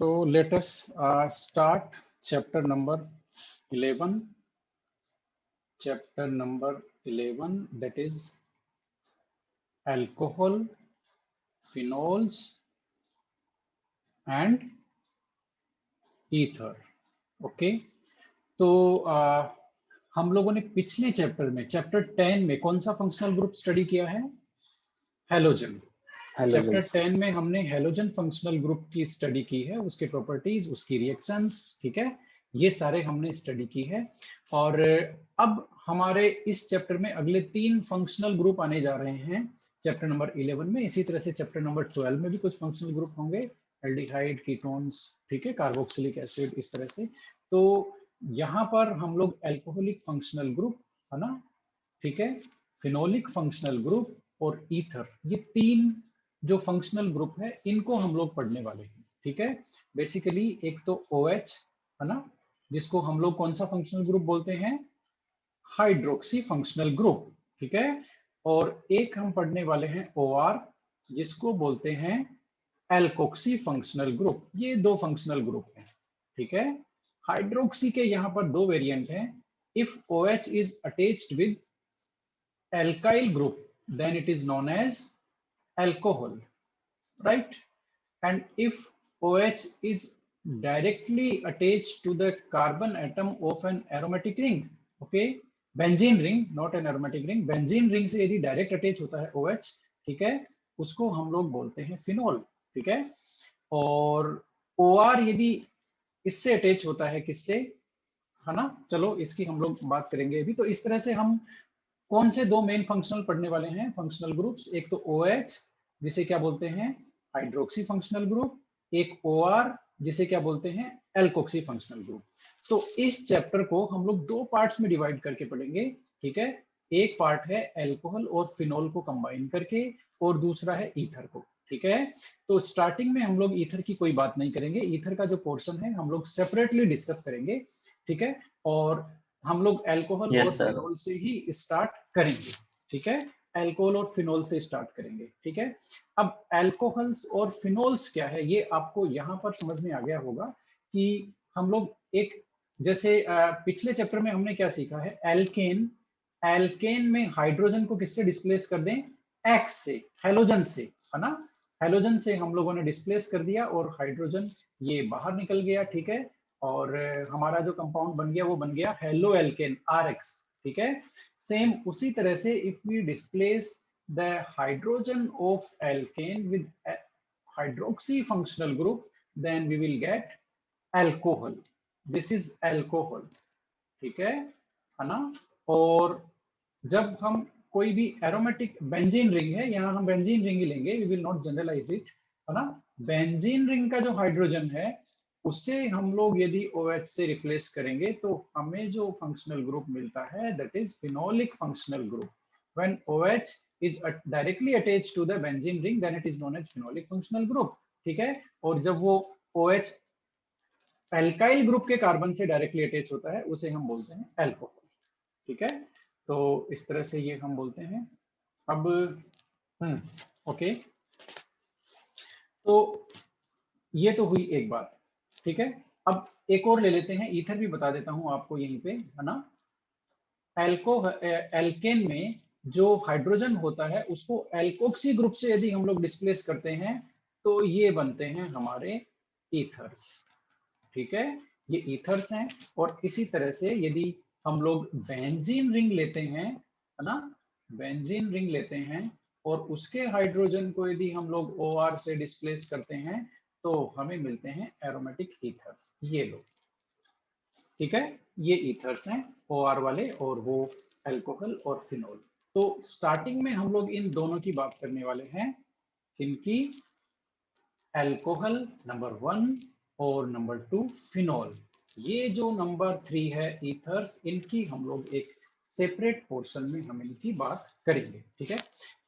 So let us start chapter number 11. Chapter number 11, that is alcohol, phenols and ether. Okay, तो हम लोगों ने पिछले चैप्टर में चैप्टर 10 में कौन सा फंक्शनल ग्रुप स्टडी किया है? हेलोजन। चैप्टर 10 में हमने हेलोजन फंक्शनल ग्रुप की स्टडी की है, उसके प्रॉपर्टीज, उसकी रिएक्शंस, ठीक है, ये सारे हमने स्टडी की है। और अब हमारे इस चैप्टर में अगले 3 फंक्शनल ग्रुप आने जा रहे हैं चैप्टर नंबर 11 में। इसी तरह से चैप्टर नंबर 12 में भी कुछ फंक्शनल ग्रुप होंगे, एल्डिहाइड, कीटोन्स, ठीक है, कार्बोक्सिलिक एसिड, इस तरह से। तो यहाँ पर हम लोग एल्कोहलिक फंक्शनल ग्रुप, है ना, ठीक है, फिनोलिक फंक्शनल ग्रुप और ईथर, ये 3 जो फंक्शनल ग्रुप है इनको हम लोग पढ़ने वाले हैं, ठीक है। बेसिकली एक तो OH, है ना, जिसको हम लोग कौन सा फंक्शनल ग्रुप बोलते हैं? हाइड्रोक्सी फंक्शनल ग्रुप, ठीक है। और एक हम पढ़ने वाले हैं OR, जिसको बोलते हैं एल्कोक्सी फंक्शनल ग्रुप। ये 2 फंक्शनल ग्रुप हैं, ठीक है। हाइड्रोक्सी के यहाँ पर 2 वेरिएंट हैं। If OH is attached with alkyl group, then it is known as alcohol, right? And if OH is directly attached to the carbon atom of an aromatic ring, okay, benzene ring, not an aromatic ring, benzene ring से यदि direct attach होता है OH, ठीक है, उसको हम लोग बोलते हैं फिनोल, ठीक है। और OR यदि इससे अटैच होता है, किससे, है ना, चलो इसकी हम लोग बात करेंगे अभी। तो इस तरह से हम कौन से 2 मेन फंक्शनल पढ़ने वाले हैं, फंक्शनल ग्रुप्स? एक तो OH, जिसे क्या बोलते हैं? Hydroxy functional group. एक OR, जिसे क्या बोलते हैं? Alkoxy functional group. तो इस चैप्टर को हम लोग 2 पार्ट्स में डिवाइड करके पढ़ेंगे, ठीक है। एक पार्ट है एल्कोहल और फिनोल को कंबाइन करके, और दूसरा है ईथर को, ठीक है। तो स्टार्टिंग में हम लोग ईथर की कोई बात नहीं करेंगे, ईथर का जो पोर्शन है हम लोग सेपरेटली डिस्कस करेंगे, ठीक है। और हम लोग अल्कोहल और फिनोल से ही स्टार्ट करेंगे, ठीक है। अल्कोहल और फिनोल से स्टार्ट करेंगे, ठीक है। अब अल्कोहल्स और फिनोल्स क्या है, ये आपको यहाँ पर समझ में आ गया होगा कि हम लोग एक, जैसे पिछले चैप्टर में हमने क्या सीखा है? एल्केन, एल्केन में हाइड्रोजन को किससे डिस्प्लेस कर दें? एक्स से, हेलोजन से, है ना। हेलोजन से हम लोगों ने डिस्प्लेस कर दिया और हाइड्रोजन ये बाहर निकल गया, ठीक है। और हमारा जो कंपाउंड बन गया वो बन गया हेलो एल्केन, RX, ठीक है। सेम उसी तरह से if we displace the hydrogen of alkane with hydroxy functional group, then we will get alcohol. This is alcohol, ठीक है ना। और जब हम कोई भी एरोमेटिक, बेंजीन रिंग है, यहाँ हम बेंजीन रिंग ही लेंगे, we will not generalize it, है ना। बेंजीन रिंग का जो हाइड्रोजन है उससे हम लोग यदि OH से रिप्लेस करेंगे तो हमें जो फंक्शनल ग्रुप मिलता है that is phenolic functional group. When OH is directly attached to the benzene ring, then it is known as phenolic functional group, ठीक है। और जब वो OH एल्काइल ग्रुप के कार्बन से डायरेक्टली अटैच होता है उसे हम बोलते हैं अल्कोहल, ठीक है। तो इस तरह से ये हम बोलते हैं। अब ओके, तो ये तो हुई एक बात, ठीक है। अब एक और ले लेते हैं, ईथर भी बता देता हूं आपको यहीं पे, है ना। एल्केन में जो हाइड्रोजन होता है उसको एल्कोक्सी ग्रुप से यदि हम लोग डिस्प्लेस करते हैं तो ये बनते हैं हमारे ईथर्स, ठीक है। ये ईथर्स हैं। और इसी तरह से यदि हम लोग बेंजीन रिंग लेते हैं, है ना, बेंजीन रिंग लेते हैं और उसके हाइड्रोजन को यदि हम लोग OR से डिस्प्लेस करते हैं तो हमें मिलते हैं एरोमेटिक ईथर्स, ये लो, ठीक है। ये ईथर्स हैं OR वाले, और वो अल्कोहल और फिनोल। तो स्टार्टिंग में हम लोग इन दोनों की बात करने वाले हैं, इनकी, अल्कोहल नंबर 1 और नंबर 2 फिनोल। ये जो नंबर 3 है ईथर्स, इनकी हम लोग एक सेपरेट पोर्शन में हम इनकी बात करेंगे, ठीक है।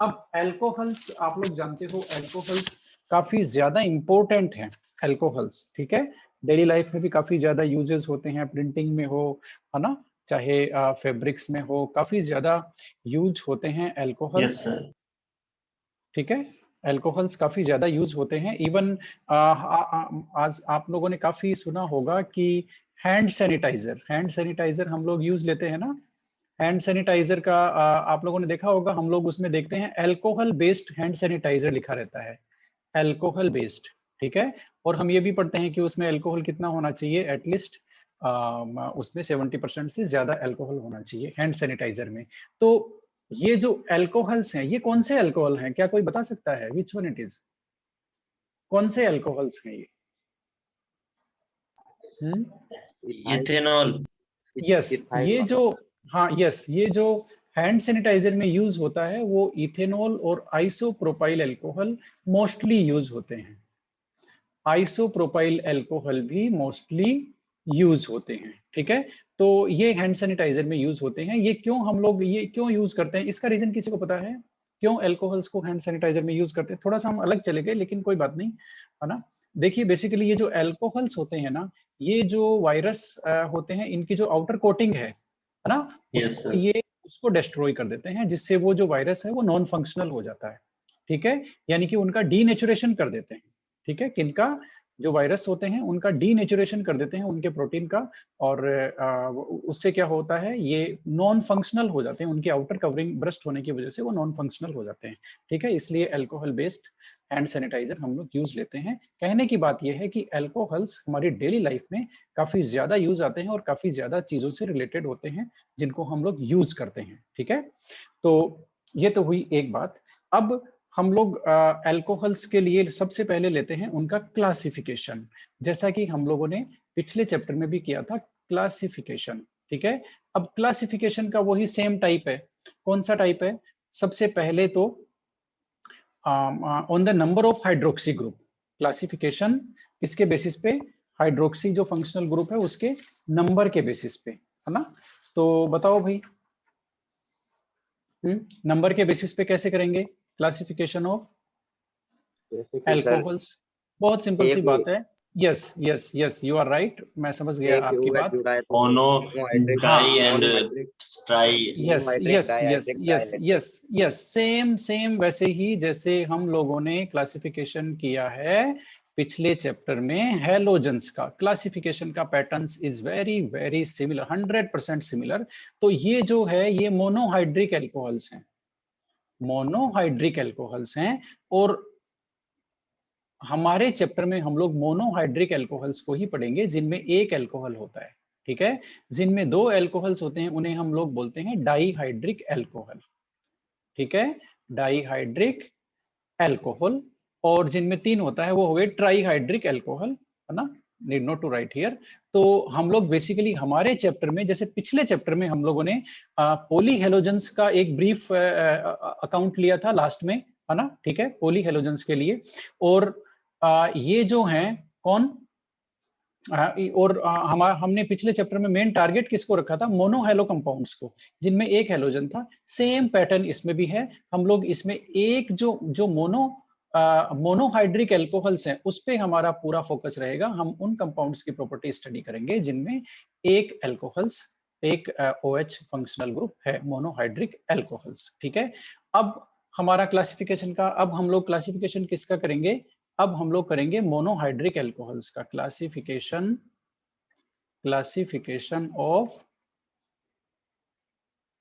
अब अल्कोहल्स, आप लोग जानते हो अल्कोहल्स काफी ज्यादा इंपॉर्टेंट हैं, अल्कोहल्स, ठीक है। डेली लाइफ में भी काफी ज्यादा यूजेस होते हैं, प्रिंटिंग में हो, है ना, चाहे फैब्रिक्स में हो, काफी ज्यादा यूज होते हैं अल्कोहल्स, ठीक है। अल्कोहल्स काफी ज्यादा यूज होते हैं। इवन आज आप लोगों ने काफी सुना होगा कि हैंड सैनिटाइजर हम लोग यूज लेते हैं ना। हैंड सैनिटाइजर का आप लोगों ने देखा होगा, हम लोग उसमें देखते हैं अल्कोहल बेस्ड हैंड सैनिटाइजर लिखा रहता है, अल्कोहल बेस्ड। ठीक है, और हम ये भी पढ़ते हैं कि उसमें अल्कोहल कितना होना चाहिए, एटलीस्ट उसमें 70% से ज्यादा अल्कोहल होना चाहिए हैंड सैनिटाइजर में। तो ये जो अल्कोहल्स हैं, ये कौन से अल्कोहल हैं, क्या कोई बता सकता है विच वन इट इज? कौन से अल्कोहल्स हैं ये? इथेनॉल, यस, ये जो, हाँ यस, ये जो हैंड सैनिटाइजर में यूज होता है वो इथेनॉल और आइसोप्रोपाइल अल्कोहल मोस्टली यूज होते हैं। आइसोप्रोपाइल अल्कोहल भी मोस्टली यूज होते हैं। ठीक है, तो ये हैंड सैनिटाइजर में यूज होते हैं। ये क्यों हम लोग ये क्यों यूज करते हैं, इसका रीजन किसी को पता है? क्यों अल्कोहल्स को हैंड सैनिटाइजर में यूज करते हैं? थोड़ा सा हम अलग चले गए, लेकिन कोई बात नहीं, है ना। देखिए बेसिकली ये जो अल्कोहल्स होते हैं ना, ये जो वायरस होते हैं, इनकी जो आउटर कोटिंग है ना, उसको ये उसको डिस्ट्रॉय कर देते हैं, जिससे वो जो वायरस है वो नॉन फंक्शनल हो जाता है। ठीक है, यानी कि उनका डीनेचुरेशन कर देते हैं। ठीक है, किनका? जो वायरस होते हैं उनका डीनेचुरेशन कर देते हैं, उनके प्रोटीन का। और उससे क्या होता है, ये नॉन फंक्शनल हो जाते हैं, उनकी आउटर कवरिंग ब्रस्ट होने की वजह से वो नॉन फंक्शनल हो जाते हैं। ठीक है, इसलिए अल्कोहल बेस्ड हैंड सैनिटाइजर हम लोग यूज लेते हैं। कहने की बात यह है कि अल्कोहल्स हमारी डेली लाइफ में काफी ज्यादा यूज आते हैं और काफी ज्यादा चीजों से रिलेटेड होते हैं, जिनको हम लोग यूज करते हैं। ठीक है, तो ये तो हुई एक बात। अब हम लोग अल्कोहल्स के लिए सबसे पहले लेते हैं उनका क्लासिफिकेशन, जैसा कि हम लोगों ने पिछले चैप्टर में भी किया था, क्लासिफिकेशन। ठीक है, अब क्लासिफिकेशन का वही सेम टाइप है। कौन सा टाइप है? सबसे पहले तो on the number of hydroxy group classification, इसके बेसिस पे हाइड्रोक्सी जो फंक्शनल ग्रुप है उसके नंबर के बेसिस पे, है ना। तो बताओ भाई, नंबर के बेसिस पे कैसे करेंगे क्लासिफिकेशन ऑफ अल्कोहल्स? बहुत सिंपल सी बात है। Yes yes yes, you are right, मैं समझ गया आपकी बात। Mono, di and tri. Yes yes yes yes yes yes, same same वैसे ही जैसे हम लोगों ने क्लासिफिकेशन किया है पिछले चैप्टर में हैलोजेंस का। क्लासिफिकेशन का patterns is very very similar, 100% similar. तो ये जो है ये मोनोहाइड्रिक अल्कोहल्स हैं, मोनोहाइड्रिक अल्कोहल्स हैं। और हमारे चैप्टर में हम लोग मोनोहाइड्रिक अल्कोहल्स को ही पढ़ेंगे जिनमें एक अल्कोहल होता है। ठीक है, जिनमें दो अल्कोहल्स होते हैं उन्हें हम लोग बोलते हैं डाईहाइड्रिक अल्कोहल। ठीक है, डाईहाइड्रिक अल्कोहल। और जिनमें तीन होता है वो हो गए ट्राईहाइड्रिक अल्कोहल, है ना। Need not to write here. तो हम लोग बेसिकली हमारे चैप्टर में, जैसे पिछले चैप्टर में हम लोगों ने पॉलीहेलोजेंस का एक ब्रीफ अकाउंट लिया था लास्ट में, है ना। ठीक है, पॉलीहेलोजेंस के लिए। और ये जो हैं कौन, और हमने पिछले चैप्टर में मेन टारगेट किसको रखा था? मोनोहेलो कंपाउंड्स को, जिनमें एक हेलोजन था। सेम पैटर्न इसमें भी है। हम लोग इसमें एक जो जो मोनोहाइड्रिक एल्कोहल्स हैं उस पे हमारा पूरा फोकस रहेगा। हम उन कंपाउंड्स की प्रॉपर्टी स्टडी करेंगे जिनमें एक एल्कोहल्स, एक OH फंक्शनल ग्रुप है, मोनोहाइड्रिक एल्कोहल्स। ठीक है, अब हमारा क्लासिफिकेशन का, अब हम लोग क्लासिफिकेशन किसका करेंगे? अब हम लोग करेंगे मोनोहाइड्रिक एल्कोहल्स का classification, classification of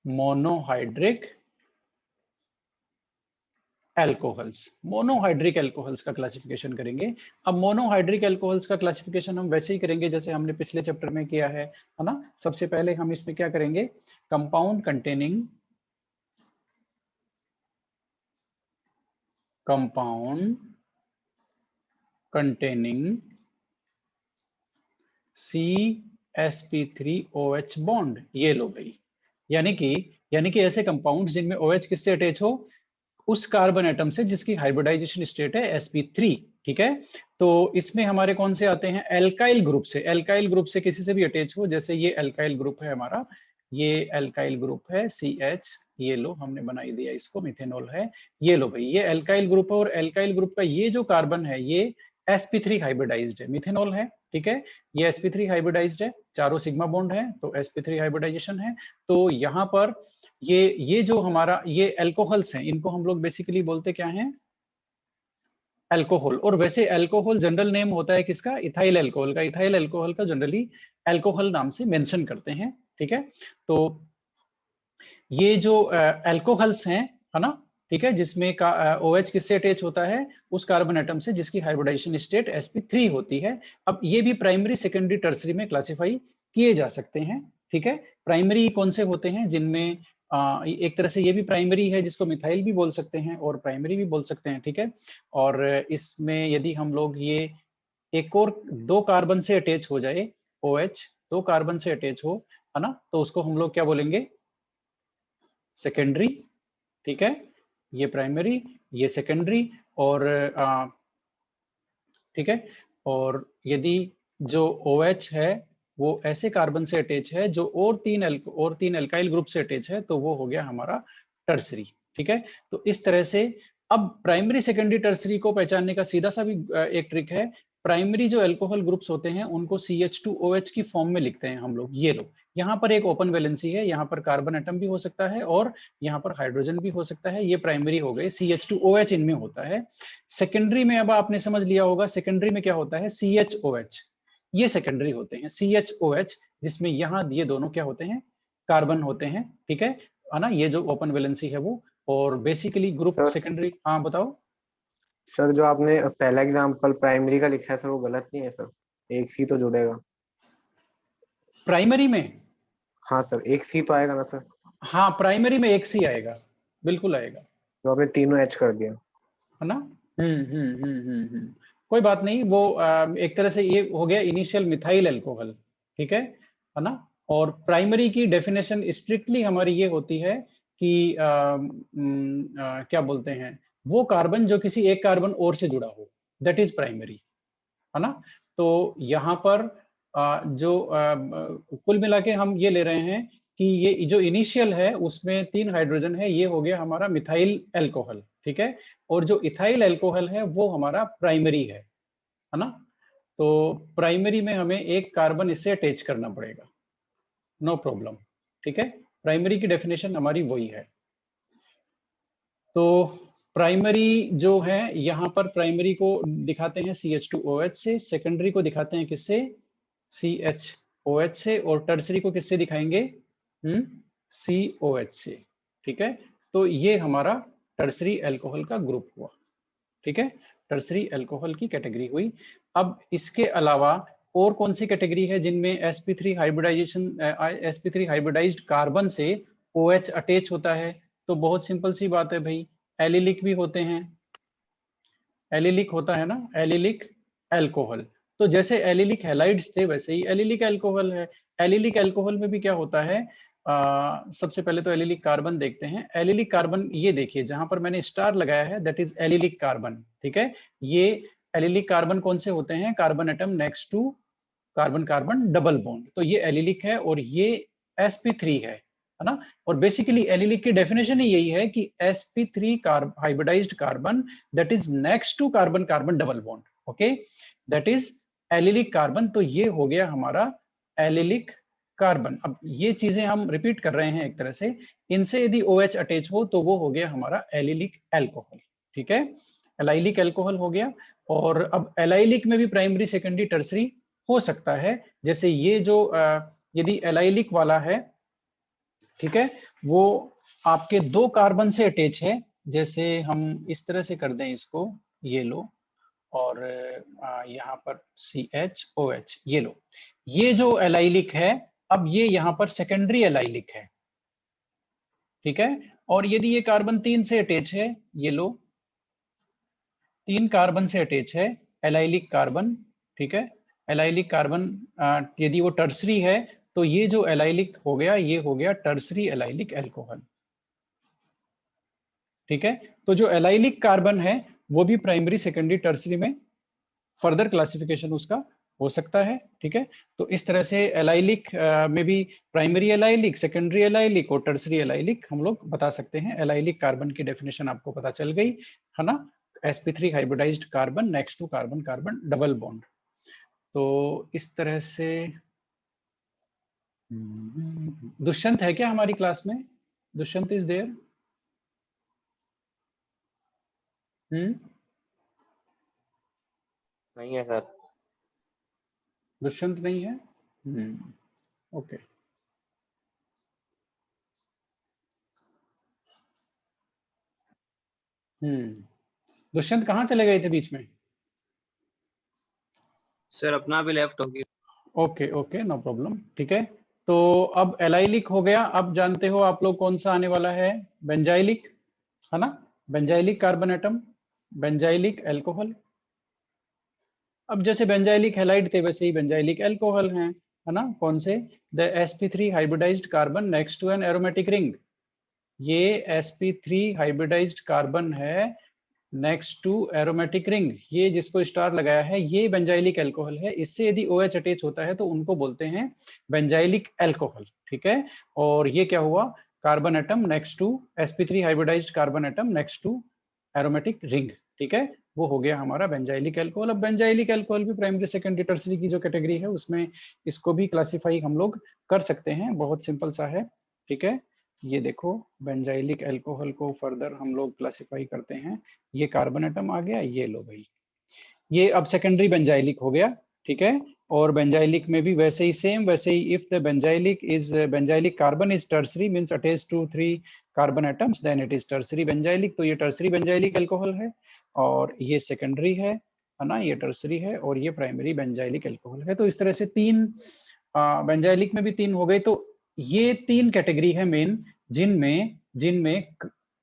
monohydric alcohols. Monohydric alcohols का क्लासिफिकेशन करेंगे। अब मोनोहाइड्रिक एल्कोहल्स का क्लासिफिकेशन हम वैसे ही करेंगे जैसे हमने पिछले चैप्टर में किया है ना। सबसे पहले हम इसमें क्या करेंगे? Compound containing, compound containing CsP3OH bond. ये लो भाई, यानी कि ऐसे कंपाउंड जिनमें OH किससे अटैच हो? उस कार्बन एटम से जिसकी हाइब्रिडाइजेशन स्टेट है sp3। ठीक है, तो इसमें हमारे कौन से आते हैं? एल्काइल ग्रुप से। एल्काइल ग्रुप से किसी से भी अटैच हो, जैसे ये एल्काइल ग्रुप है हमारा, ये एल्काइल ग्रुप है CH, ये लो हमने बनाई दिया इसको, मिथेनॉल है। ये लो भाई, ये एल्काइल ग्रुप है और एल्काइल ग्रुप का ये जो कार्बन है ये sp3 हाइब्रिडाइज्ड है, मिथेनॉल है। ठीक है, ये sp3 हाइब्रिडाइज्ड है, चारों सिग्मा बॉन्ड है तो sp3 हाइब्रिडाइजेशन है। तो यहाँ पर ये जो हमारा ये अल्कोहल्स हैं इनको हम लोग बेसिकली बोलते क्या हैं? अल्कोहल। और वैसे अल्कोहल जनरल नेम होता है किसका? इथाइल अल्कोहल का। इथाइल अल्कोहल का जनरली अल्कोहल नाम से मेंशन करते हैं, ठीक है। तो ये जो अल्कोहल्स हैं, है ना, ठीक है, जिसमें का OH किससे अटैच होता है? उस कार्बन एटम से जिसकी हाइब्रिडाइजेशन स्टेट sp3 होती है। अब ये भी प्राइमरी, सेकेंडरी, टर्सरी में क्लासिफाई किए जा सकते हैं, ठीक है। प्राइमरी कौन से होते हैं? जिनमें एक तरह से ये भी प्राइमरी है, जिसको मिथाइल भी बोल सकते हैं और प्राइमरी भी बोल सकते हैं, ठीक है। और इसमें यदि हम लोग ये एक और 2 कार्बन से अटैच हो जाए, OH 2 कार्बन से अटैच हो, है ना, तो उसको हम लोग क्या बोलेंगे? सेकेंडरी, ठीक है। ये प्राइमरी, ये सेकेंडरी, और ठीक है। और यदि जो OH है वो ऐसे कार्बन से अटैच है जो और तीन अल्काइल ग्रुप से अटैच है, तो वो हो गया हमारा टर्सरी, ठीक है। तो इस तरह से अब प्राइमरी, सेकेंडरी, टर्सरी को पहचानने का सीधा सा भी एक ट्रिक है। प्राइमरी जो अल्कोहल ग्रुप्स होते हैं उनको CH2OH की फॉर्म में लिखते हैं हम लोग। ये लो, यहाँ पर एक ओपन वैलेंसी है, यहाँ पर कार्बन एटम भी हो सकता है और यहाँ पर हाइड्रोजन भी हो सकता है। ये प्राइमरी हो गए, CH2OH इनमें होता है। सेकेंडरी में अब आपने समझ लिया होगा, सेकेंडरी में क्या होता है? CHOH। ये सेकेंडरी होते हैं CHOH, जिसमें यहाँ ये दोनों क्या होते हैं? कार्बन होते हैं, ठीक है ना। ये जो ओपन वैलेंसी है वो, और बेसिकली ग्रुप सर सेकेंडरी। हाँ बताओ। सर जो आपने पहला एग्जांपल प्राइमरी का लिखा है सर, वो गलत नहीं है सर? एक सी तो जुड़ेगा। प्राइमरी में? हाँ सर, एक सी तो आएगा ना सर? हाँ, प्राइमरी में एक सी आएगा, बिल्कुल आएगा, तो आपने तीनों एच कर दिया। है ना। कोई बात नहीं, वो एक तरह से ये हो गया इनिशियल मिथाइल अल्कोहल, ठीक है ना। और प्राइमरी की डेफिनेशन स्ट्रिक्टली हमारी ये होती है कि क्या बोलते हैं, वो कार्बन जो किसी एक कार्बन और से जुड़ा हो, दैट इज प्राइमरी, है ना। तो यहाँ पर कुल मिला के हम ये ले रहे हैं कि ये जो इनिशियल है उसमें 3 हाइड्रोजन है, ये हो गया हमारा मिथाइल अल्कोहल, ठीक है। और जो इथाइल अल्कोहल है वो हमारा प्राइमरी है ना। तो प्राइमरी में हमें एक कार्बन इससे अटैच करना पड़ेगा, नो प्रॉब्लम, ठीक है। प्राइमरी की डेफिनेशन हमारी वही है। तो प्राइमरी जो है, यहाँ पर प्राइमरी को दिखाते हैं CH2OH से, सेकेंडरी को दिखाते हैं किससे? CHOH से, और टर्सरी को किससे दिखाएंगे? COH से, ठीक है। तो ये हमारा टर्सरी अल्कोहल का ग्रुप हुआ, ठीक है। टर्सरी अल्कोहल की कैटेगरी हुई। अब इसके अलावा और कौन सी कैटेगरी है जिनमें sp3 हाइब्रिडाइज्ड कार्बन से OH अटैच होता है? तो बहुत सिंपल सी बात है भाई, एलिलिक भी होते हैं। एलिलिक होता है ना, एलिलिक अल्कोहल। तो जैसे एलिलिक हैलाइड्स थे वैसे ही एलिलिक अल्कोहल है। एलिलिक अल्कोहल में भी क्या होता है? सबसे पहले तो एलिलिक कार्बन देखते हैं। एलिलिक कार्बन ये देखिए, जहां पर मैंने स्टार लगाया है दैट इज एलिलिक कार्बन, ठीक है। ये एलिलिक कार्बन कौन से होते हैं? Carbon atom next to carbon carbon double bond. तो ये एलिलिक है और ये sp3 है ना। और बेसिकली एलिलिक की डेफिनेशन ही यही है कि sp3 hybridized carbon that is next to carbon carbon double bond, okay, that is allylic carbon. तो ये हो गया हमारा एलिलिक कार्बन। अब ये चीजें हम रिपीट कर रहे हैं एक तरह से, इनसे यदि OH अटैच हो तो वो हो गया हमारा एलिलिक अल्कोहल, ठीक है। एलाइलिक अल्कोहल हो गया। और अब एलाइलिक में भी प्राइमरी, सेकेंडरी, टर्सरी हो सकता है। जैसे ये जो यदि एलाइलिक वाला है, ठीक है, वो आपके 2 कार्बन से अटैच है। जैसे हम इस तरह से कर दें इसको, ये लो, और यहाँ पर CHOH, ये लो, ये जो एलाइलिक है, अब ये यहाँ पर सेकेंडरी एलाइलिक है, ठीक है। और यदि ये कार्बन 3 से अटैच है, ये लो, 3 कार्बन से अटैच है एलाइलिक कार्बन, ठीक है। एलाइलिक कार्बन यदि वो टर्सरी है, तो ये जो एलाइलिक हो गया ये हो गया टर्सरी एलाइलिक अल्कोहल, ठीक है। तो जो एलाइलिक कार्बन है वो भी प्राइमरी, सेकेंडरी, टर्सरी में फर्दर क्लासिफिकेशन उसका हो सकता है, ठीक है। तो इस तरह से एलाइलिक में भी प्राइमरी एलाइलिक, सेकेंडरी एलाइलिक और टर्सरी एलाइलिक हम लोग बता सकते हैं। एलाइलिक कार्बन की डेफिनेशन आपको पता चल गई है ना। sp3 hybridized carbon next to carbon carbon double bond. तो इस तरह से दुष्यंत है क्या हमारी क्लास में? Dushyant is there? नहीं है सर। दुष्यंत नहीं है। ओके। दुष्यंत कहाँ चले गए थे बीच में? सर अपना भी लेफ्ट होगी। ओके ओके, नो प्रॉब्लम, ठीक है। तो अब एलाइलिक हो गया। अब जानते हो आप लोग कौन सा आने वाला है? बेंजाइलिक, है ना? Benzylic carbon atom, benzylic alcohol. अब जैसे बेंजाइलिक हैलाइड थे वैसे ही बेंजाइलिक एल्कोहल हैं, है ना? कौन से? The sp3 hybridized carbon next to an aromatic ring. ये sp3 हाइब्रिडाइज्ड कार्बन है नेक्स्ट टू एरोमेटिक रिंग। ये जिसको स्टार लगाया है ये बेंजाइलिक एल्कोहल है। इससे यदि OH अटैच होता है तो उनको बोलते हैं बेंजाइलिक एल्कोहल, ठीक है। और ये क्या हुआ? Carbon atom next to sp3 hybridized carbon atom next to aromatic ring, ठीक है। वो हो गया हमारा बेंजाइलिक एल्कोहल। अब बेंजाइलिक एल्कोहल भी प्राइमरी सेकेंडरी टर्सरी की जो कैटेगरी है उसमें इसको भी क्लासिफाई हम लोग कर सकते हैं, बहुत सिंपल सा है, ठीक है। ये देखो बेंजाइलिक एल्कोहल को फर्दर हम लोग क्लासिफाई करते हैं। ये कार्बन एटम आ गया, ये लो भाई, ये अब सेकेंडरी बेंजाइलिक हो गया, ठीक है। और बेंजाइलिक में भी वैसे ही सेम, वैसे ही if the benzylic carbon is tertiary means attach to 3 carbon atoms then it is tertiary benzylic. तो ये टर्सरी बेंजाइलिक एल्कोहल है और ये सेकेंडरी है ना, ये टर्सरी है और ये प्राइमरी बेंजाइलिक एल्कोहल है। तो इस तरह से तीन बेंजाइलिक में भी तीन हो गए। तो ये तीन कैटेगरी है मेन जिनमें जिनमें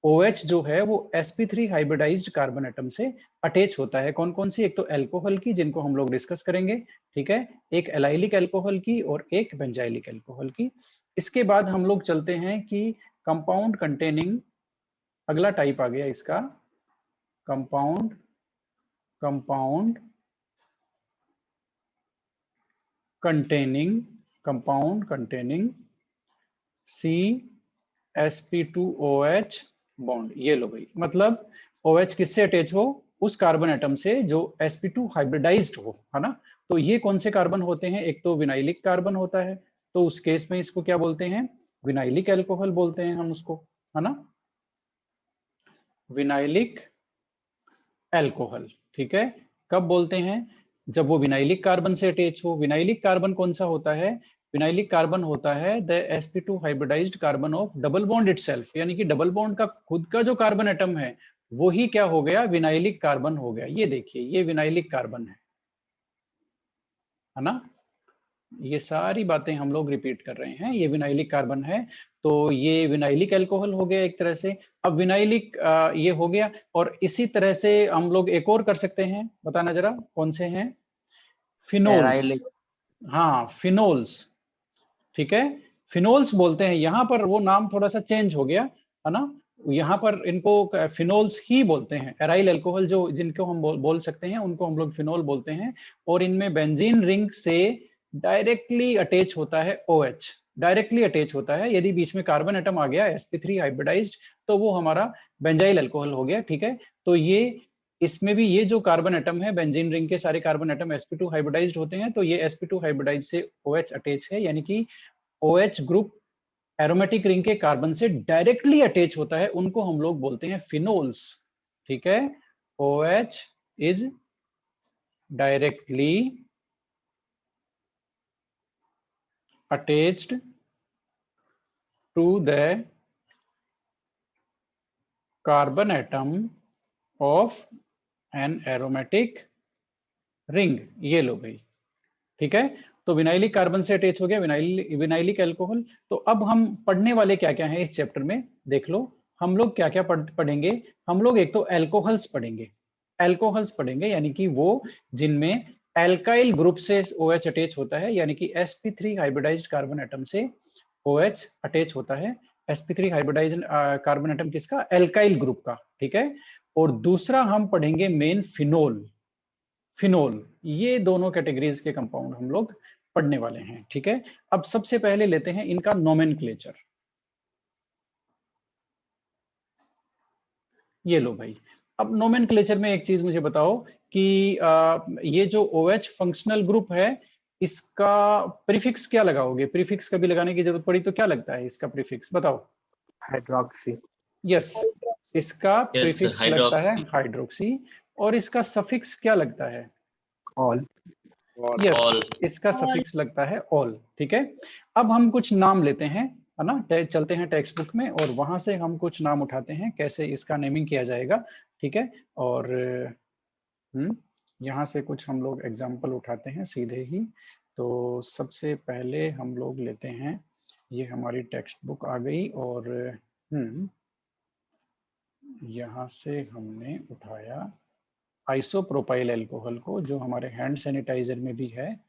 OH जो है वो sp3 हाइब्रिडाइज्ड कार्बन एटम से अटैच होता है। कौन कौन सी? एक तो एल्कोहल की जिनको हम लोग डिस्कस करेंगे, ठीक है, एक एलाइलिक एल्कोहल की और एक बेंजाइलिक एल्कोहल की। इसके बाद हम लोग चलते हैं कि कंपाउंड कंटेनिंग, अगला टाइप आ गया इसका compound compound containing CsP2OH bond. ये लो भाई, मतलब OH किससे अटैच हो? उस कार्बन एटम से जो sp2 हाइब्रिडाइज्ड हो, है ना। तो ये कौन से कार्बन होते हैं? एक तो विनाइलिक कार्बन होता है, तो उस केस में इसको क्या बोलते हैं? विनाइलिक एल्कोहल बोलते हैं हम उसको, है ना, विनाइलिक एल्कोहल, ठीक है। कब बोलते हैं? जब वो विनाइलिक कार्बन से अटैच हो। विनाइलिक कार्बन कौन सा होता है? विनाइलिक कार्बन होता है the sp2 hybridised carbon of double bond itself, यानी कि डबल बॉन्ड का खुद का जो कार्बन एटम है वो ही क्या हो गया? विनाइलिक कार्बन हो गया। ये देखिए ये विनाइलिक कार्बन है ना। ये सारी बातें हम लोग रिपीट कर रहे हैं, ये विनाइलिक कार्बन है। तो ये विनाइलिक एल्कोहल हो गया एक तरह से। अब विनाइलिक ये हो गया, और इसी तरह से हम लोग एक और कर सकते हैं, बताना जरा कौन से हैं? फिनोल्स। एराइलिक। हाँ फिनोल्स, ठीक है, फिनोल्स बोलते हैं। यहाँ पर वो नाम थोड़ा सा चेंज हो गया, है ना। यहाँ पर इनको फिनोल्स ही बोलते हैं। एराइल अल्कोहल जो जिनको हम बोल सकते हैं उनको हम लोग फिनोल बोलते हैं। और इनमें बेंजीन रिंग से डायरेक्टली अटैच होता है OH, डायरेक्टली अटैच होता है। यदि बीच में कार्बन एटम आ गया sp3 हाइब्रिडाइज्ड तो वो हमारा बेंजाइल अल्कोहल हो गया, ठीक है। तो ये इसमें भी ये जो कार्बन एटम है बेंजीन रिंग के सारे कार्बन एटम sp2 हाइब्रिडाइज्ड होते हैं। तो ये sp2 हाइब्रिडाइज से OH अटैच है, यानी कि OH ग्रुप एरोमेटिक रिंग के कार्बन से डायरेक्टली अटैच होता है, उनको हम लोग बोलते हैं फिनोल्स, ठीक है। OH is directly attached to the carbon atom of an aromatic ring. ये लो भाई, ठीक है। तो विनाइलिक कार्बन से अटैच हो गया विनाइलिक एल्कोहल। तो अब हम पढ़ने वाले क्या क्या है इस चैप्टर में देख लो। हम लोग क्या क्या पढ़ेंगे? हम लोग एक तो एल्कोहल्स पढ़ेंगे, एल्कोहल्स पढ़ेंगे यानी कि वो जिनमें एल्काइल ग्रुप से OH अटैच होता है, यानी कि sp3 हाइब्रिडाइज्ड कार्बन एटम से OH अटैच होता है। sp3 हाइब्रिडाइज्ड कार्बन एटम किसका? एल्काइल ग्रुप का, ठीक है। और दूसरा हम पढ़ेंगे मेन फिनोल, फिनोल। ये दोनों कैटेगरीज के कंपाउंड हम लोग पढ़ने वाले हैं, ठीक है। अब सबसे पहले लेते हैं इनका नोमेनक्लेचर। ये लो भाई, अब नोमेनक्लेचर में एक चीज मुझे बताओ कि ये जो OH फंक्शनल ग्रुप है इसका प्रीफिक्स क्या लगाओगे? प्रीफिक्स कभी लगाने की जरूरत पड़ी तो क्या लगता है इसका प्रीफिक्स? बताओ। हाइड्रोक्सी। यस, इसका यस प्रीफिक्स लगता है हाइड्रोक्सी। हाइड्रोक्सी। और इसका सफिक्स क्या लगता है? ऑल। Yes, All. इसका सफिक्स लगता है ऑल। ठीक है, अब हम कुछ नाम लेते हैं, है ना, चलते हैं टेक्स्ट बुक में और वहां से हम कुछ नाम उठाते हैं कैसे इसका नेमिंग किया जाएगा। ठीक है, और यहाँ से कुछ हम लोग एग्जाम्पल उठाते हैं सीधे ही। तो सबसे पहले हम लोग लेते हैं, ये हमारी टेक्स्ट बुक आ गई और यहाँ से हमने उठाया आइसोप्रोपाइल अल्कोहल को, जो हमारे हैंड सैनिटाइजर में भी है।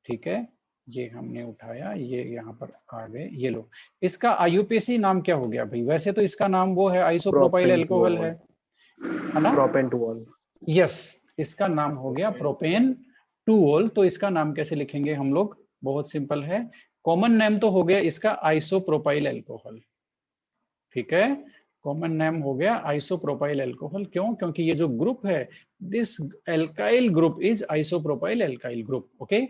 ठीक है, ये हमने उठाया, ये यहाँ पर आ गए। ये लो, इसका आईयूपीएसी नाम क्या हो गया भाई? वैसे तो इसका नाम वो है, आइसोप्रोपाइल अल्कोहल है ना? प्रोपेन-2-ऑल। यस, इसका नाम हो गया प्रोपेन 2-ऑल। तो इसका नाम कैसे लिखेंगे हम लोग? बहुत सिंपल है, कॉमन नेम तो हो गया इसका आइसोप्रोपाइल अल्कोहल। ठीक है, कॉमन नेम हो गया आइसोप्रोपाइल अल्कोहल। क्यों? क्योंकि ये जो ग्रुप है, this alkyl group is isopropyl alkyl group. Okay,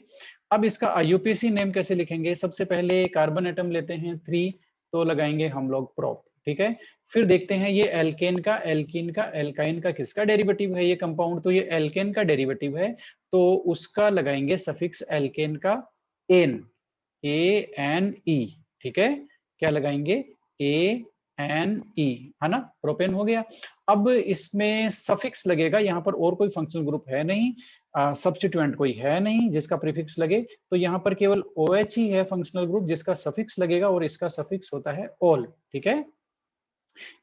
अब इसका आईयूपीएसी नेम कैसे लिखेंगे? सबसे पहले कार्बन एटम लेते हैं 3, तो लगाएंगे हम लोग प्रोप। ठीक है, फिर देखते हैं ये एल्केन का, एल्कीन का, एल्काइन का किसका डेरिवेटिव है ये कंपाउंड? तो ये एल्केन का डेरिवेटिव है, तो उसका लगाएंगे सफिक्स एल्केन का एन, ANE। ठीक है, क्या लगाएंगे? ANE, है ना? प्रोपेन हो गया। अब इसमें सफिक्स लगेगा, यहाँ पर और कोई फंक्शनल ग्रुप है नहीं, सब्स्टिट्यूएंट कोई है नहीं जिसका प्रीफिक्स लगे, तो यहाँ पर केवल OH ही है फंक्शनल ग्रुप जिसका सफिक्स लगेगा, और इसका सफिक्स होता है ऑल। ठीक है,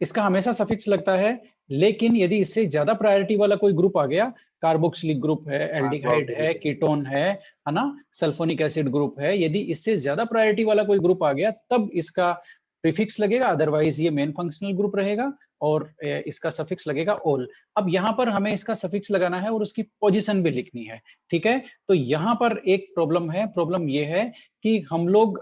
इसका हमेशा सफिक्स लगता है, लेकिन यदि इससे ज्यादा प्रायोरिटी वाला कोई ग्रुप आ गया, कार्बोक्सिलिक ग्रुप है, एल्डिहाइड है, कीटोन है ना, सल्फोनिक एसिड ग्रुप है, यदि इससे ज्यादा प्रायोरिटी वाला कोई ग्रुप आ गया तब इसका प्रीफिक्स लगेगा, अदरवाइज ये मेन फंक्शनल ग्रुप रहेगा और इसका सफिक्स लगेगा ऑल। अब यहाँ पर हमें इसका सफिक्स लगाना है और उसकी पोजीशन भी लिखनी है। ठीक है, तो यहाँ पर एक प्रॉब्लम है, प्रॉब्लम ये है कि हम लोग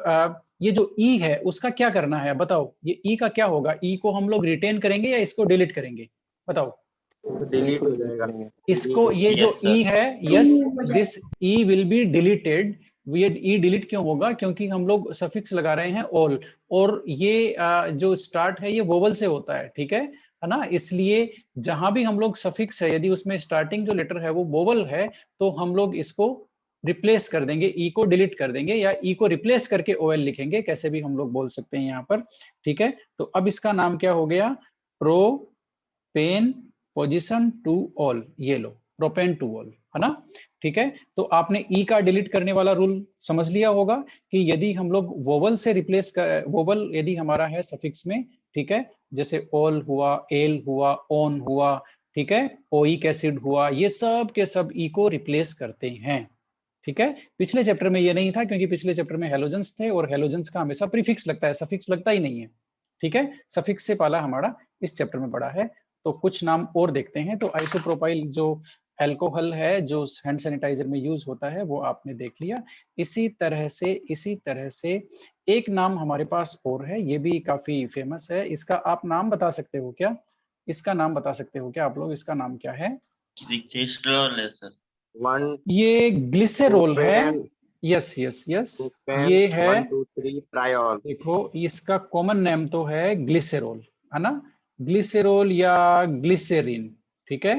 ये जो ई है उसका क्या करना है बताओ? ये ई का क्या होगा? ई को हम लोग रिटेन करेंगे या इसको डिलीट करेंगे? बताओ। डिलीट हो जाएगा। इसको, ये जो Yes, sir. ई है, yes, this E will be deleted. ये ई डिलीट क्यों होगा? क्योंकि हम लोग सफिक्स लगा रहे हैं ऑल, और ये जो स्टार्ट है ये वोवल से होता है। ठीक है ना? इसलिए जहां भी हम लोग सफिक्स है, यदि उसमें स्टार्टिंग जो लेटर है वो वोवल है, तो हम लोग इसको रिप्लेस कर देंगे, ई को डिलीट कर देंगे, या ई को रिप्लेस करके OL लिखेंगे, कैसे भी हम लोग बोल सकते हैं यहाँ पर। ठीक है, तो अब इसका नाम क्या हो गया? प्रोपेन पोजीशन 2-ऑल। ये लो, प्रोपेन 2-ऑल, है ना? ठीक है, तो आपने ई का डिलीट करने वाला रूल समझ लिया होगा कि यदि हम लोग वोवल से रिप्लेस कर, वोवल यदि हमारा है सफिक्स में, ठीक है, जैसे ऑल हुआ, एल हुआ, ऑन हुआ, ठीक है, ओइक एसिड हुआ, ये सब के सब ई को रिप्लेस करते हैं। ठीक है, पिछले चैप्टर में ये नहीं था क्योंकि पिछले चैप्टर में हेलोजेंस थे और हेलोजेंस का हमेशा प्रीफिक्स लगता है, सफिक्स लगता ही नहीं है। ठीक है, सफिक्स से पाला हमारा इस चैप्टर में पड़ा है। तो कुछ नाम और देखते हैं। तो आइसोप्रोपाइल जो अल्कोहल है जो हैंड सैनिटाइजर में यूज होता है वो आपने देख लिया। इसी तरह से एक नाम हमारे पास और है, ये भी काफी फेमस है। इसका आप नाम बता सकते हो क्या? इसका नाम बता सकते हो क्या आप लोग? इसका नाम क्या है? Glycerol है sir. ये ग्लिसरॉल है। यस यस यस, ये है। 1 2 3 ट्रायोल। देखो, इसका कॉमन नेम तो है ग्लिसरॉल, है ना? ग्लिसरॉल या ग्लिसरीन, ठीक है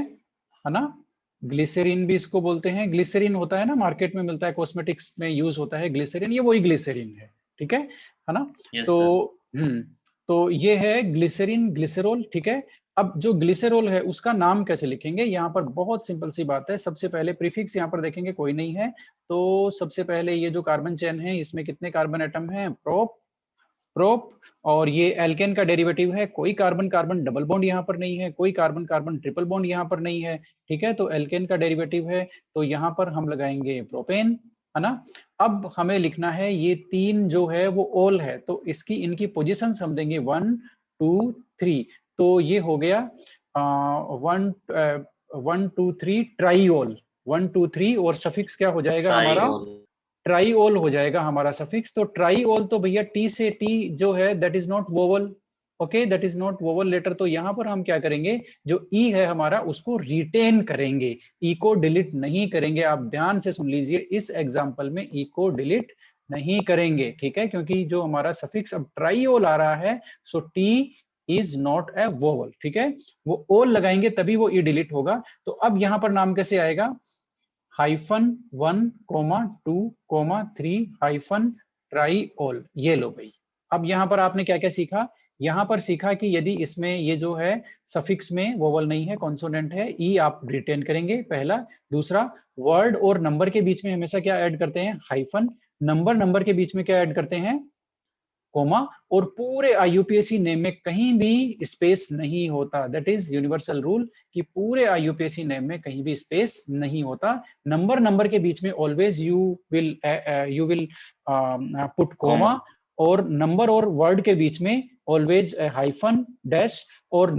ना? ग्लिसरीन भी इसको बोलते हैं। ग्लिसरीन होता है ना, मार्केट में मिलता है, कॉस्मेटिक्स में यूज होता है ग्लिसरीन, ये वही ग्लिसरीन है। ठीक है ना? Yes, तो sir. तो ये है ग्लिसरीन, ग्लिसरॉल। ठीक है, अब जो ग्लिसरॉल है उसका नाम कैसे लिखेंगे? यहाँ पर बहुत सिंपल सी बात है। सबसे पहले प्रीफिक्स यहाँ पर देखेंगे कोई नहीं है, तो सबसे पहले ये जो कार्बन चेन है इसमें कितने कार्बन एटम हैं? Prop, prop. और ये एल्केन का डेरिवेटिव है, कोई कार्बन कार्बन डबल बॉन्ड यहाँ पर नहीं है, कोई कार्बन कार्बन ट्रिपल बॉन्ड यहाँ पर नहीं है। ठीक है, तो एल्केन का डेरिवेटिव है, तो यहाँ पर हम लगाएंगे प्रोपेन, है ना? अब हमें लिखना है ये 3 जो है वो ऑल है, तो इसकी इनकी पोजीशन हम देंगे 1 2 3। तो ये हो गया 1 2 3 ट्राईओल, 1 2 3, और सफिक्स क्या हो जाएगा हमारा? Triol. ट्राईओल हो जाएगा हमारा सफिक्स। तो ट्राईओल तो भैया टी से टी जो है that is not vowel, okay, that is not vowel letter. तो यहाँ पर हम क्या करेंगे, जो ई है हमारा उसको रिटेन करेंगे, ई को डिलीट नहीं करेंगे। आप ध्यान से सुन लीजिए, इस एग्जाम्पल में ई को डिलीट नहीं करेंगे, ठीक है, क्योंकि जो हमारा सफिक्स अब ट्राईओल आ रहा है, so T is not a vowel. ठीक है, वो ओल लगाएंगे तभी वो ई डिलीट होगा। तो अब यहाँ पर नाम कैसे आएगा? -1,2,3 ट्राइओल। ये लो भाई। अब यहाँ पर आपने क्या क्या सीखा? यहाँ पर सीखा कि यदि इसमें ये जो है सफिक्स में वोवल नहीं है, कॉन्सोनेंट है, ई आप रिटेन करेंगे, पहला। दूसरा, वर्ड और नंबर के बीच में हमेशा क्या ऐड करते हैं? हाइफन। नंबर के बीच में क्या ऐड करते हैं? कोमा। और पूरे आईयूपीएसी नेम में कहीं भी स्पेस नहीं होता। दैट इज यूनिवर्सल रूल कि पूरे आईयूपीएसी नेम में कहीं भी स्पेस नहीं होता। नंबर के बीच में always you will put comma, और नंबर और वर्ड के बीच में ऑलवेज हाइफन डैश, और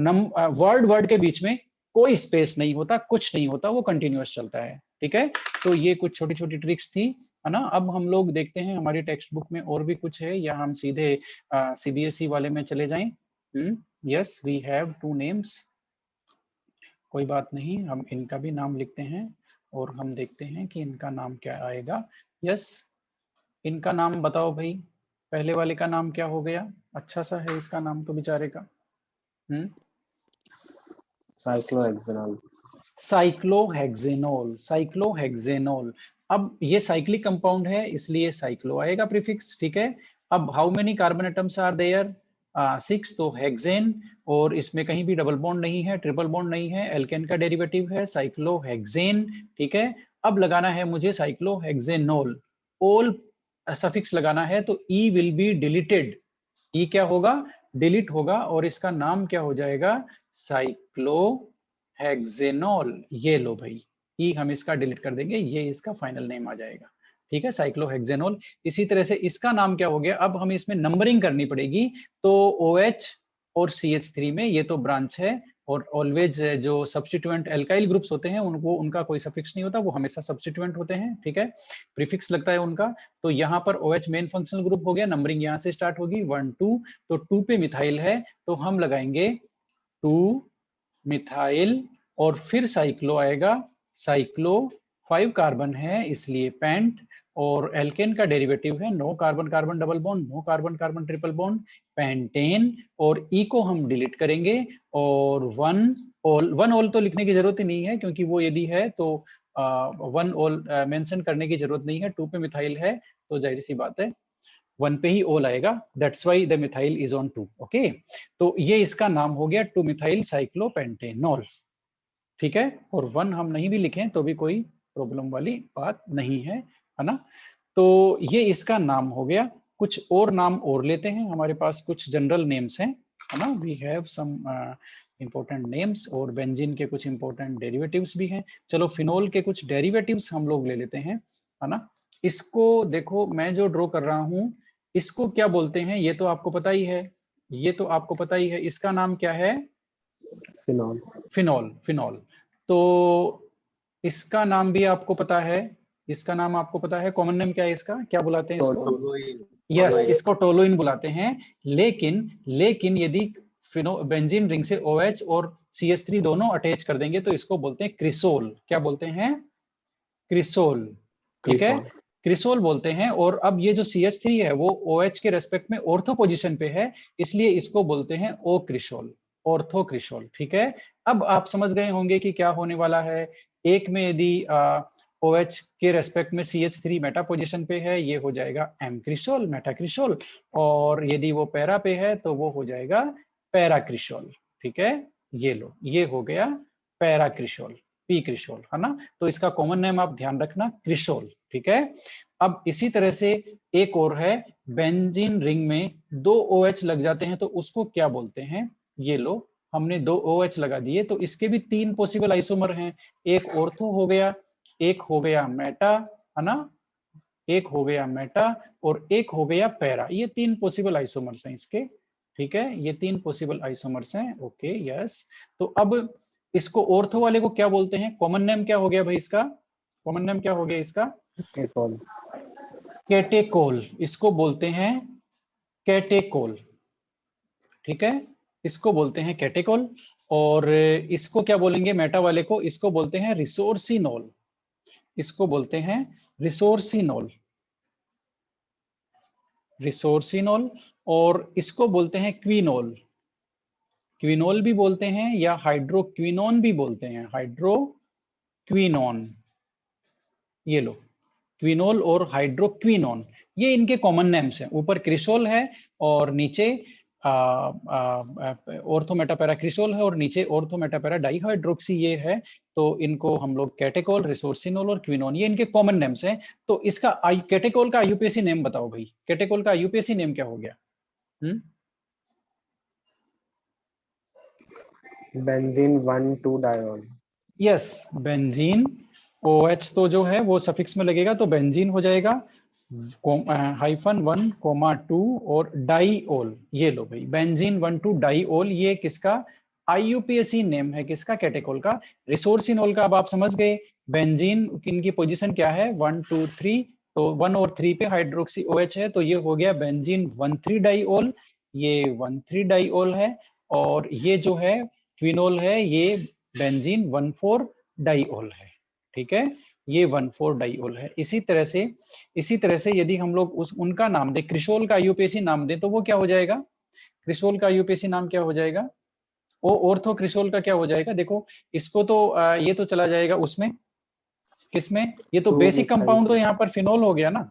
वर्ड के बीच में कोई स्पेस नहीं होता, कुछ नहीं होता, वो कंटिन्यूअस चलता है। ठीक है, तो ये कुछ छोटी छोटी ट्रिक्स थी, है ना। अब हम लोग देखते हैं हमारी टेक्स्ट बुक में और भी कुछ है, या हम सीधे सीबीएसई वाले में चले जाएं। Yes, we have 2 names. कोई बात नहीं, हम इनका भी नाम लिखते हैं और हम देखते हैं कि इनका नाम क्या आएगा। यस, इनका नाम बताओ भाई। पहले वाले का नाम क्या हो गया? अच्छा सा है इसका नाम तो बेचारे का। साइक्लोहेक्सेनॉल। Cyclohexanol, cyclohexanol. अब ये साइक्लिक कंपाउंड है, इसलिए साइक्लो आएगा प्रीफिक्स। ठीक है, अब how many carbon atoms are there? 6, तो हेक्सेन, और इसमें कहीं भी डबल बॉन्ड नहीं है, ट्रिपल बॉन्ड नहीं है, एल्केन का डेरिवेटिव है साइक्लोहेक्सेन। ठीक है, अब लगाना है मुझे साइक्लोहेक्सेनोल। ओल सफिक्स लगाना है, तो ई विल बी डिलीटेड। ई क्या होगा? डिलीट होगा, और इसका नाम क्या हो जाएगा? Cyclo hexanol. ये लो भाई, ई हम इसका डिलीट कर देंगे, ये इसका फाइनल नेम आ जाएगा। ठीक है, साइक्लोहेक्सेनॉल। इसी तरह से इसका नाम क्या हो गया? अब हमें इसमें नंबरिंग करनी पड़ेगी, तो OH और CH3 में ये तो ब्रांच है, और ऑलवेज जो सब्स्टिट्यूएंट एल्काइल ग्रुप्स होते हैं उनको उनका कोई सफिक्स नहीं होता, वो हमेशा सब्स्टिट्यूएंट होते हैं। ठीक है, प्रीफिक्स लगता है उनका। तो यहाँ पर OH मेन फंक्शनल ग्रुप हो गया, नंबरिंग यहाँ से स्टार्ट होगी 1 2, तो 2 पे मिथाइल है, तो हम लगाएंगे 2 मिथाइल, और फिर साइक्लो आएगा, साइक्लो 5 कार्बन है इसलिए पेंट, और एल्केन का डेरिवेटिव है, no carbon carbon double bond, no carbon carbon triple bond, pentane, और ई को हम डिलीट करेंगे, और 1 ऑल तो लिखने की जरूरत ही नहीं है, क्योंकि वो यदि है तो 1 ऑल मेंशन करने की जरूरत नहीं है। 2 पे मिथाइल है तो जाहिर सी बात है 1 पे ही ओल आएगा, that's why the methyl is on 2। Okay, तो ये इसका नाम हो गया 2 मिथाइल साइक्लोपेंटेनॉल। ठीक है, और 1 हम नहीं भी लिखें तो भी कोई प्रॉब्लम वाली बात नहीं है, है ना। तो ये इसका नाम हो गया। कुछ और नाम और लेते हैं, हमारे पास कुछ जनरल नेम्स हैं, है ना। We have some important names, और बेंजीन के कुछ इंपॉर्टेंट डेरिवेटिव्स भी हैं। चलो फिनोल के कुछ डेरिवेटिव्स हम लोग ले लेते हैं, है ना। इसको देखो, मैं जो ड्रॉ कर रहा हूं इसको क्या बोलते हैं, ये तो आपको पता ही है, ये तो आपको पता ही है, इसका नाम क्या है? फिनॉल। Phenol, phenol. तो इसका नाम भी आपको पता है, इसका नाम आपको पता है, कॉमन नेम क्या है इसका, क्या बुलाते हैं इसको? यस, इसको टोलुइन बुलाते हैं। लेकिन यदि बेंजीन रिंग से OH और CH3 दोनों अटैच कर देंगे तो इसको बोलते हैं क्रिसोल। क्या बोलते हैं? क्रिसोल। ठीक है, क्रिसोल बोलते हैं। और अब ये जो CH3 है वो OH के रेस्पेक्ट में ऑर्थो पोजीशन पे है, इसलिए इसको बोलते हैं ओ क्रिसोल, ऑर्थो क्रिसोल। ठीक है, अब आप समझ गए होंगे कि क्या होने वाला है। एक में यदि OH के रेस्पेक्ट में CH3 मेटा पोजीशन पे है, ये हो जाएगा M क्रिसोल, मेटा क्रिसोल, और यदि वो पैरा पे है तो वो हो जाएगा पैरा क्रिसोल। ठीक है, ये लो, ये हो गया पैरा क्रिसोल, पी क्रिसोल, है ना। तो इसका कॉमन नेम आप ध्यान रखना, क्रिसोल। ठीक है, अब इसी तरह से एक और है, बेंजीन रिंग में 2 OH लग जाते हैं तो उसको क्या बोलते हैं? ये लो, हमने 2 OH लगा दिए, तो इसके भी 3 पॉसिबल आइसोमर हैं। एक ऑर्थो हो गया, एक हो गया मेटा, है ना, एक हो गया मेटा, और एक हो गया पैरा। ये 3 पॉसिबल आइसोमर्स हैं इसके। ठीक है, ये 3 पॉसिबल आइसोमर्स हैं। Okay, yes. तो अब इसको ऑर्थो वाले को क्या बोलते हैं? कॉमन नेम क्या हो गया भाई इसका? कॉमन नेम क्या हो गया इसका? कैटेकोल। इसको बोलते हैं कैटेकोल। ठीक है, इसको बोलते हैं कैटेकोल। और इसको क्या बोलेंगे मेटा वाले को? इसको बोलते हैं रिसोर्सिनोल। इसको बोलते हैं रिसोर्सिनोल, रिसोर्सिनोल। और इसको बोलते हैं क्विनोल। क्विनोल भी बोलते हैं, या हाइड्रोक्विनोन भी बोलते हैं, हाइड्रोक्विनोन। ये लो, क्विनोल और हाइड्रोक्विनोन, ये इनके कॉमन नेम्स हैं। ऊपर क्रिसोल है और नीचे ऑर्थोमेटापेरा क्रिसोल है और नीचे ऑर्थोमेटापेरा डाइहाइड्रोक्सी ये है। तो इनको हम लोग कैटेकोल, रिसोर्सिनोल और क्विनोन, ये इनके कॉमन नेम्स हैं। तो इसका कैटेकोल का आईयूपीएसी नेम बताओ भाई, कैटेकोल का आईयूपीएसी नेम क्या हो गया? Benzene 1,2 diol. Yes, benzene. OH तो जो है वो सफिक्स में लगेगा तो बेंजीन हो जाएगा, -1, 2 और डाईओल। ये लो भाई, बेंजीन 1,2 डाईओल, ये किसका आईयूपीएसी नेम है? किसका? कैटेकोल का। रिसोर्सिनोल का अब आप समझ गए, बेंजीन इनकी पोजीशन क्या है? 1, 2, 3, तो 1 और 3 पे हाइड्रोक्सी OH है, तो ये हो गया बेंजीन 1,3 डाईओल, ये 1,3 डाईओल है। और ये जो है क्विनोल है, ये बेंजीन 1,4 डाईओल है। ठीक है, ये 1,4 डाईओल है। इसी तरह से यदि हम लोग उनका नाम दे, क्रिसोल का आईयूपीएसी नाम दे, तो वो क्या हो जाएगा? क्रिसोल का आईयूपीएसी नाम क्या हो जाएगा? वो ऑर्थो क्रिसोल का क्या हो जाएगा? देखो, इसको तो ये तो चला जाएगा उसमें, किसमें? ये तो 2 बेसिक मिथाइल कंपाउंड तो सल्फर। यहाँ पर फिनोल हो गया ना,